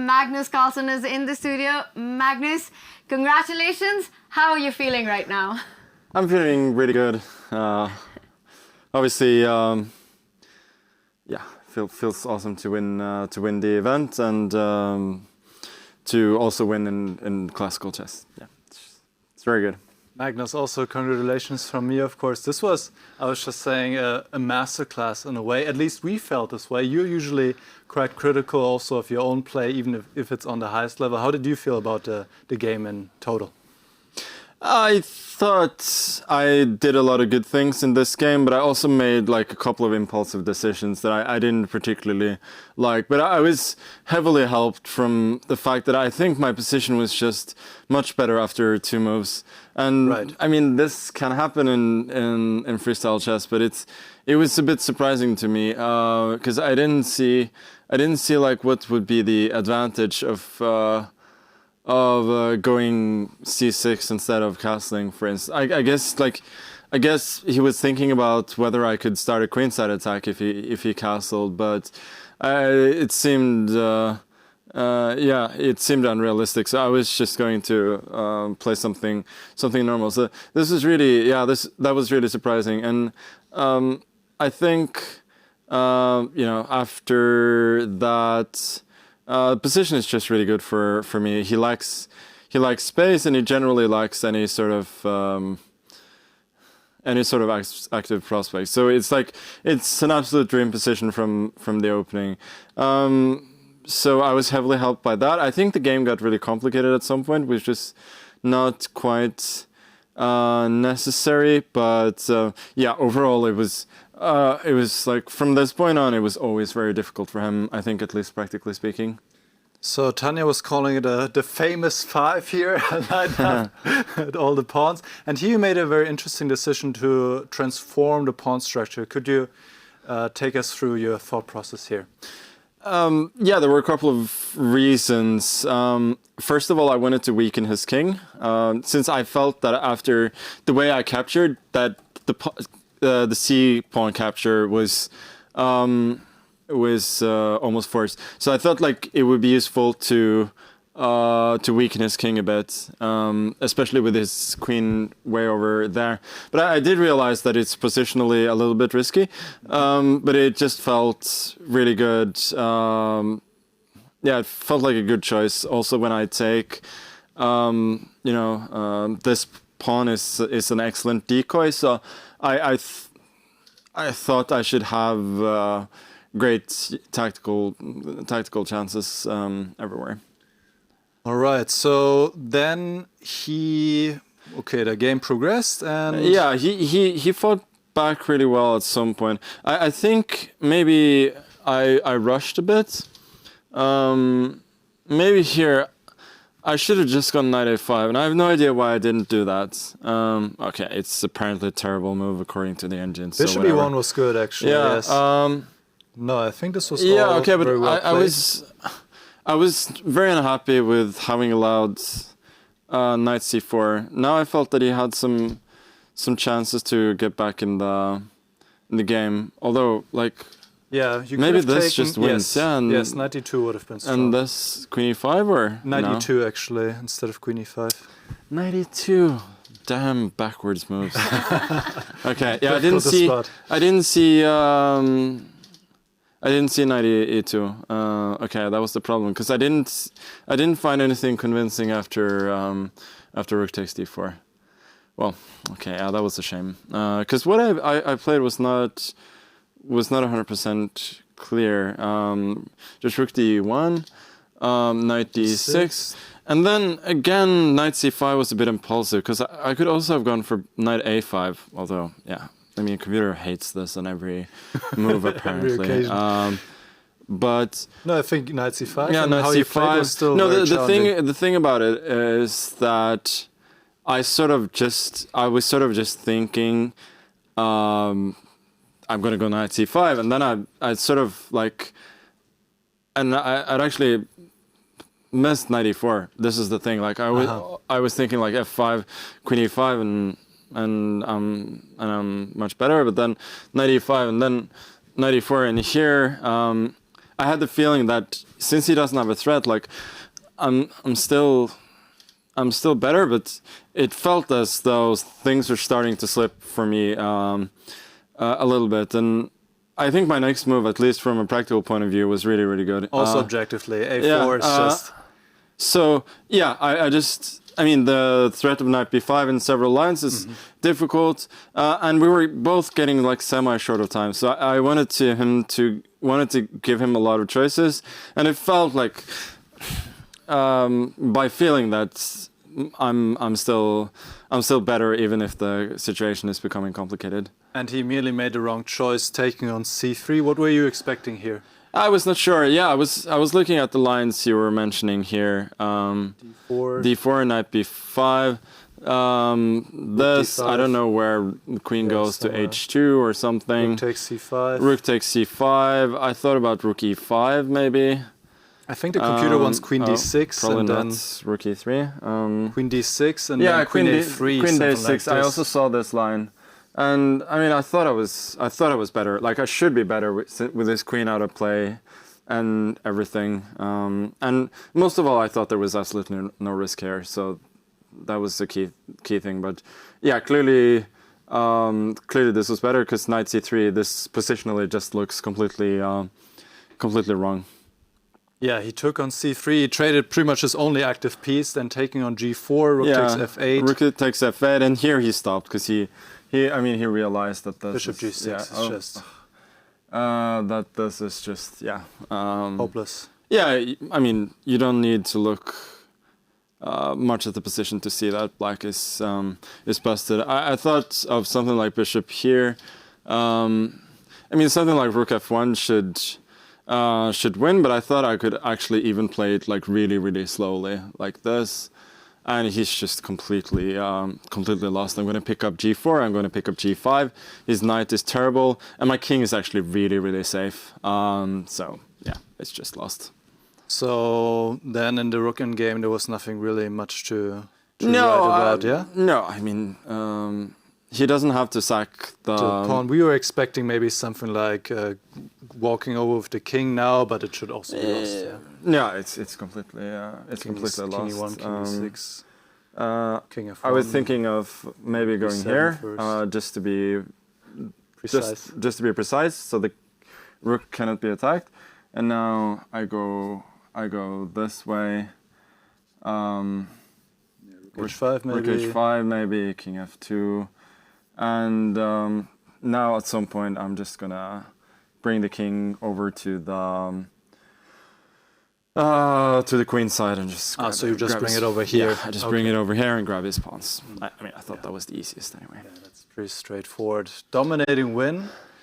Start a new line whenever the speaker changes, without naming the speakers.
Magnus Carlsen is in the studio. Magnus, congratulations. How are you feeling right now?
I'm feeling really good. Obviously, feels awesome to win the event and to also win in classical chess. Yeah, it's very good.
Magnus, also congratulations from me, of course. This was, I was just saying, a masterclass in a way. At least we felt this way. You're usually quite critical also of your own play, even if it's on the highest level. How did you feel about the game in total?
I thought I did a lot of good things in this game, but I also made like a couple of impulsive decisions that I didn't particularly like. But I was heavily helped from the fact that I think my position was just much better after 2 moves. And
right.
I mean, this can happen in freestyle chess, but it was a bit surprising to me because I didn't see like what would be the advantage of going c6 instead of castling, for instance. I guess he was thinking about whether I could start a queenside attack if he castled, but it seemed it seemed unrealistic. So I was just going to play something normal. So this was really that was really surprising, and I think after that. Position is just really good for me. He likes space, and he generally likes any sort of active prospect. So it's an absolute dream position from the opening. So I was heavily helped by that. I think the game got really complicated at some point, which is not quite necessary. But overall it was like from this point on, it was always very difficult for him, I think, at least practically speaking.
So Tanya was calling it the famous 5 here, at all the pawns. And here you made a very interesting decision to transform the pawn structure. Could you take us through your thought process here?
There were a couple of reasons. First of all, I wanted to weaken his king, since I felt that after the way I captured, that the C pawn capture was almost forced. So I thought like it would be useful to weaken his king a bit, especially with his queen way over there. But I did realize that it's positionally a little bit risky, but it just felt really good. It felt like a good choice. Also, when I take, this pawn is an excellent decoy, so I thought I should have great tactical chances everywhere.
All right, so then the game progressed, and
he fought back really well at some point. I think maybe I rushed a bit. Maybe here I should have just gone knight a5, and I have no idea why I didn't do that. Okay, it's apparently a terrible move according to the engine.
Bishop e1 was good, actually.
Yeah.
Yes. No, I think this was
okay, but
very well
I was very unhappy with having allowed knight c4. Now I felt that he had some chances to get back in the game. Although, like,
maybe
this just wins.
Yes, knight e2 would have been strong.
And this queen e5 or
knight e2 actually instead of queen e5.
Knight e2. Damn backwards moves. Okay, yeah, I didn't see knight e2. Okay, that was the problem, because I didn't find anything convincing after rook takes d4. Well, okay, yeah, that was a shame. Because what I played was not 100% clear. Just rook d1, knight d6, and then again knight c5 was a bit impulsive, because I could also have gone for knight a5. Although, yeah. I mean, computer hates this on every move apparently.
Every
but
no, I think knight c5.
Yeah, knight c5
was still
the thing about it is that I was sort of just thinking, I'm gonna go knight c5, and then I sort of like, and I'd actually missed knight e4. This is the thing. Like I was thinking like f5, queen e5, and I'm much better. But then knight e5, and then knight e4, and here I had the feeling that since he doesn't have a threat, like I'm still better, but it felt as though things are starting to slip for me a little bit. And I think my next move, at least from a practical point of view, was really, really good.
Also objectively, A4 is just...
So, yeah, I mean, the threat of knight b5 in several lines is difficult, and we were both getting like semi-short of time. So I wanted to give him a lot of choices, and it felt like by feeling that I'm still better, even if the situation is becoming complicated.
And he merely made the wrong choice, taking on c3. What were you expecting here?
I was not sure. Yeah, I was looking at the lines you were mentioning here. D4, knight b5. This
D5.
I don't know where the queen goes to h2 or something.
Rook takes c5.
Rook takes c5. I thought about rook e5 maybe.
I think the computer wants queen d6
probably
and then
not rook e3.
queen d6 and
Yeah,
then queen a3.
queen
something
d6.
like this.
I also saw this line, and I mean, I thought I was better. Like I should be better with this queen out of play, and everything. And most of all, I thought there was absolutely no risk here. So that was the key thing. But yeah, clearly this was better because knight c3. This positionally just looks completely wrong.
Yeah, he took on c3. He traded pretty much his only active piece, then taking on g4. Rook takes f8.
Rook takes f8, and here he stopped because he realized that this
Bishop g6 is just
that this is just
hopeless.
Yeah, I mean, you don't need to look much at the position to see that black is busted. I thought of something like bishop here. I mean, something like rook f1 should win, but I thought I could actually even play it like really, really slowly, like this. And he's just completely lost. I'm going to pick up g4. I'm going to pick up g5. His knight is terrible, and my king is actually really, really safe. So yeah, it's just lost.
So then in the rook endgame, there was nothing really much to write about, yeah?
No, I mean, he doesn't have to sack the
pawn. We were expecting maybe something like walking over with the king now, but it should also be lost. Yeah.
No, it's completely completely
King
lost.
e1, king e6, king f1.
I was thinking of maybe going here, just to be
precise.
just to be precise, so the rook cannot be attacked. And now I go this way.
Rook h5 maybe.
Rook h5 maybe, king f2, and now at some point I'm just gonna bring the king over to the queen side and just
so you just bring it over here.
Yeah, I just bring it over here and grab his pawns. I mean, I thought that was the easiest anyway.
Yeah, that's pretty straightforward. Dominating win.